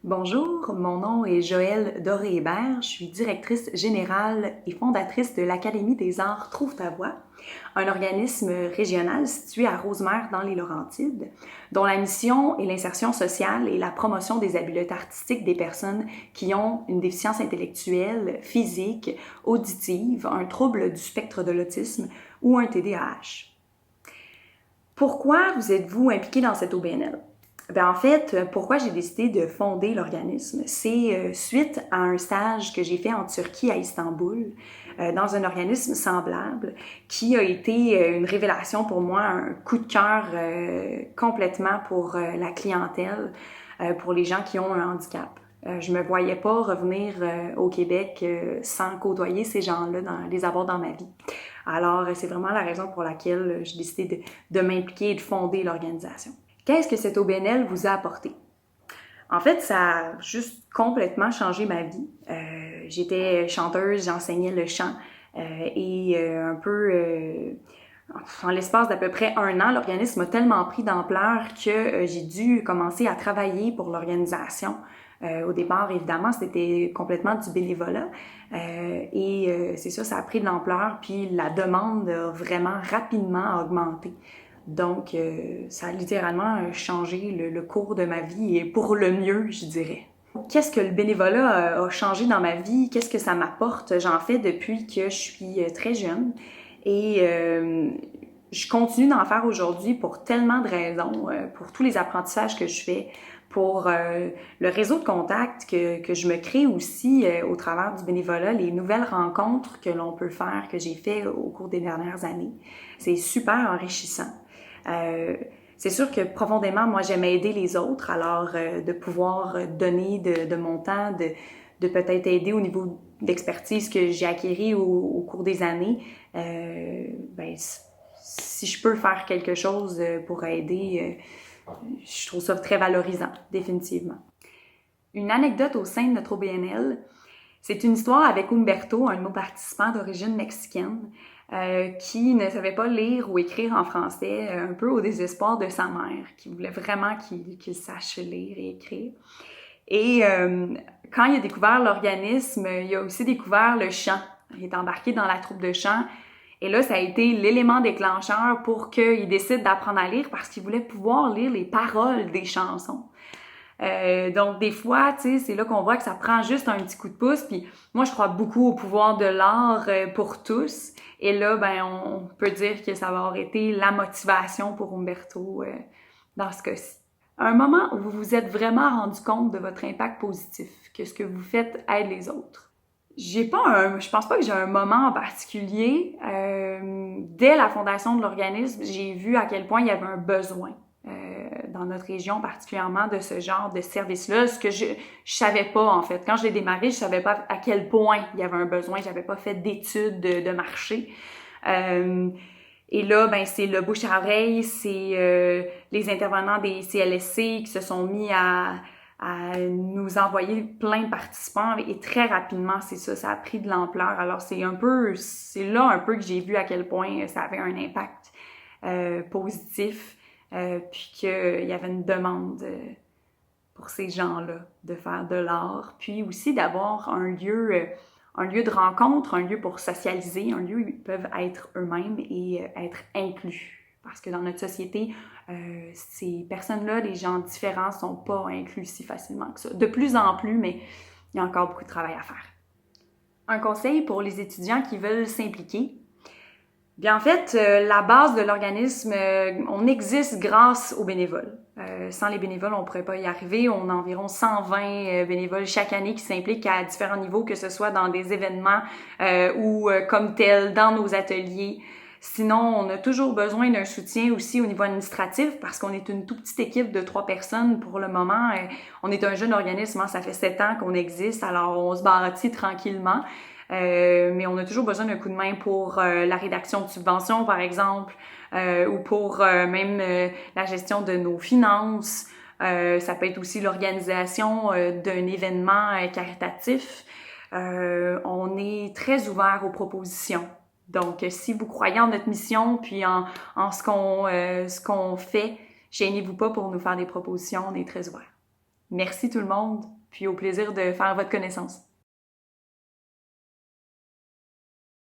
Bonjour, mon nom est Joëlle Doré-Hébert, je suis directrice générale et fondatrice de l'Académie des arts Trouve ta voix, un organisme régional situé à Rosemère dans les Laurentides, dont la mission est l'insertion sociale et la promotion des habiletés artistiques des personnes qui ont une déficience intellectuelle, physique, auditive, un trouble du spectre de l'autisme ou un TDAH. Pourquoi vous êtes-vous impliqué dans cette OBNL? En fait, pourquoi j'ai décidé de fonder l'organisme, c'est suite à un stage que j'ai fait en Turquie à Istanbul, dans un organisme semblable, qui a été une révélation pour moi, un coup de cœur complètement pour la clientèle, pour les gens qui ont un handicap. Je me voyais pas revenir au Québec sans côtoyer ces gens-là, les avoir dans ma vie. Alors, c'est vraiment la raison pour laquelle j'ai décidé de m'impliquer et de fonder l'organisation. Qu'est-ce que cette OBNL vous a apporté? En fait, ça a juste complètement changé ma vie. J'étais chanteuse, j'enseignais le chant un peu en l'espace d'à peu près un an, l'organisme a tellement pris d'ampleur que j'ai dû commencer à travailler pour l'organisation. Au départ, évidemment, c'était complètement du bénévolat. C'est ça, ça a pris de l'ampleur, puis la demande a vraiment rapidement augmenté. Donc, ça a littéralement changé le cours de ma vie et pour le mieux, je dirais. Qu'est-ce que le bénévolat a changé dans ma vie? Qu'est-ce que ça m'apporte? J'en fais depuis que je suis très jeune je continue d'en faire aujourd'hui pour tellement de raisons, pour tous les apprentissages que je fais, pour le réseau de contacts que je me crée aussi au travers du bénévolat, les nouvelles rencontres que l'on peut faire, que j'ai fait au cours des dernières années. C'est super enrichissant. C'est sûr que profondément, moi, j'aime aider les autres, alors de pouvoir donner de mon temps, de peut-être aider au niveau d'expertise que j'ai acquérie au cours des années, si je peux faire quelque chose pour aider, je trouve ça très valorisant, définitivement. Une anecdote au sein de notre OBNL, c'est une histoire avec Humberto, un de nos participants d'origine mexicaine, qui ne savait pas lire ou écrire en français, un peu au désespoir de sa mère, qui voulait vraiment qu'il sache lire et écrire. Quand il a découvert l'organisme, il a aussi découvert le chant. Il est embarqué dans la troupe de chant. Et là, ça a été l'élément déclencheur pour qu'il décide d'apprendre à lire parce qu'il voulait pouvoir lire les paroles des chansons. Donc, des fois, tu sais, c'est là qu'on voit que ça prend juste un petit coup de pouce. Puis moi, je crois beaucoup au pouvoir de l'art pour tous. Et là, on peut dire que ça va avoir été la motivation pour Umberto dans ce cas-ci. Un moment où vous vous êtes vraiment rendu compte de votre impact positif, que ce que vous faites aide les autres. Je pense pas que j'ai un moment en particulier. Dès la fondation de l'organisme, j'ai vu à quel point il y avait un besoin dans notre région particulièrement de ce genre de service-là, ce que je savais pas en fait. Quand je l'ai démarré, je savais pas à quel point il y avait un besoin, j'avais pas fait d'études de marché. Et là, c'est le bouche à oreille, c'est les intervenants des CLSC qui se sont mis à nous envoyer plein de participants et très rapidement, c'est ça a pris de l'ampleur. Alors c'est là un peu que j'ai vu à quel point ça avait un impact positif, puis qu'il y avait une demande pour ces gens-là de faire de l'art, puis aussi d'avoir un lieu de rencontre, un lieu pour socialiser, un lieu où ils peuvent être eux-mêmes et être inclus. Parce que dans notre société, ces personnes-là, les gens différents, sont pas inclus si facilement que ça. De plus en plus, mais il y a encore beaucoup de travail à faire. Un conseil pour les étudiants qui veulent s'impliquer. Bien, en fait, la base de l'organisme, on existe grâce aux bénévoles. Sans les bénévoles, on ne pourrait pas y arriver. On a environ 120 bénévoles chaque année qui s'impliquent à différents niveaux, que ce soit dans des événements ou comme tel, dans nos ateliers. Sinon, on a toujours besoin d'un soutien aussi au niveau administratif parce qu'on est une toute petite équipe de 3 personnes pour le moment. On est un jeune organisme, hein, ça fait 7 ans qu'on existe, alors on se bâtit tranquillement. Mais on a toujours besoin d'un coup de main pour la rédaction de subventions, par exemple, ou pour la gestion de nos finances. Ça peut être aussi l'organisation d'un événement caritatif. On est très ouvert aux propositions. Donc, si vous croyez en notre mission, puis en ce qu'on fait, gênez-vous pas pour nous faire des propositions, on est très ouvert. Merci tout le monde, puis au plaisir de faire votre connaissance.